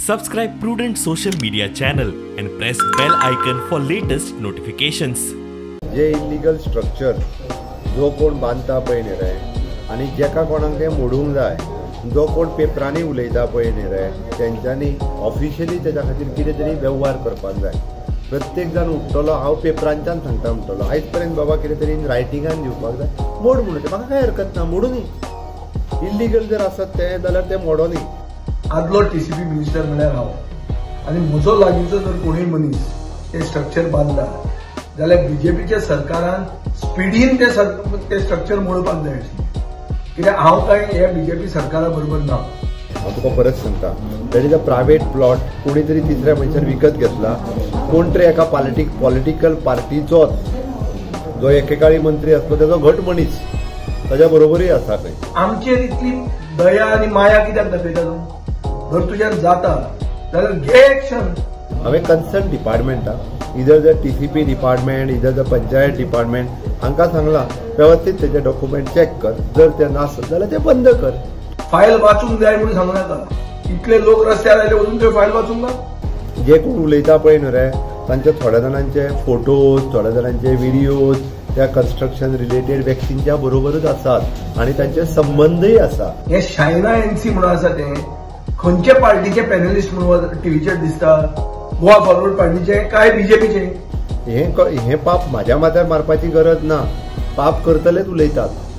Subscribe Prudent social media channel and press bell icon for latest notifications. जे illegal structure जो कोण बांधता पळय न्ही रे आनी जेका कोणाक ते मोडूंक जाय जो कोण पेपरांनी उलयता पळय न्ही रे तेंच्यांनी ऑफिशियली तेच्या खातीर कितें तरी व्यवहार करपाक जाय. प्रत्येक जाण उठतलो हांव पेपरांच्यान सांगता म्हणटलो आयज पर्यंत बाबा कितें तरी रायटिंगान दिवपाक जाय मोड म्हणून ते म्हाका काय हरकत ना मोडूनी. इल्लीगल जर आसत ते जाल्यार ते मोडोनी. आदलो टीसीपी मिनिस्टर म्हळ्यार हांव आनी म्हजो लागींचो जर कोणूय मनीस ते स्ट्रक्चर बांदला जाल्यार बीजेपीच्या सरकारान स्पिडीन ते स्ट्रक्चर मोडपाक जाय आशिल्लें. कित्याक हांव काय ह्या बीजेपी सरकारा बरोबर ना. हांव तुका परत सांगता तेजे जो प्रायवेट प्लॉट कोणी तरी तिसऱ्या मनशान विकत घेतला कोण तरी एका पॉलिटिकल पार्टीचोच जो एकेकाळी मंत्री आसलो तेजो घट मनीस ताच्या बरोबरूय आसा खंय. आमचेर इतली दया आनी माया कित्याक दाखयता तूं? जर तुज्यान जाता जाल्यार घे एक्शन. हांवें कन्सर्न डिपार्टमेंटाक इधर द टीसीपी डिपार्टमेंट इधर द पंचायत डिपार्टमेंट हांकां सांगलां व्यवस्थीत तेजे डॉक्युमेंट चेक कर. जर ते नासत जाल्यार ते बंद कर. फायल वाचूंक जाय म्हणून सांगू नाका. इतले लोक रस्त्यार आयले वचून तुवें फायल वाचूंक ना. जे कोण उलयता पळय न्हू रे तांचे थोड्या जाणांचे फोटोज थोड्या जाणांचे व्हिडियोज त्या कन्स्ट्रक्शन रिलेटेड व्यक्तींच्या बरोबरच आसात आनी तांचे संबंधय आसा. हे शायना एनसी म्हणून आसा ते खंयचे पार्टीचे पॅनलिस्ट म्हणून टीव्हीचेर दिसता? गोवा फॉरवर्ड पार्टीचे काय बीजेपीचे? हे पाप म्हाज्या माथ्यार मारपाची गरज ना. पाप करतलेच उलयतात.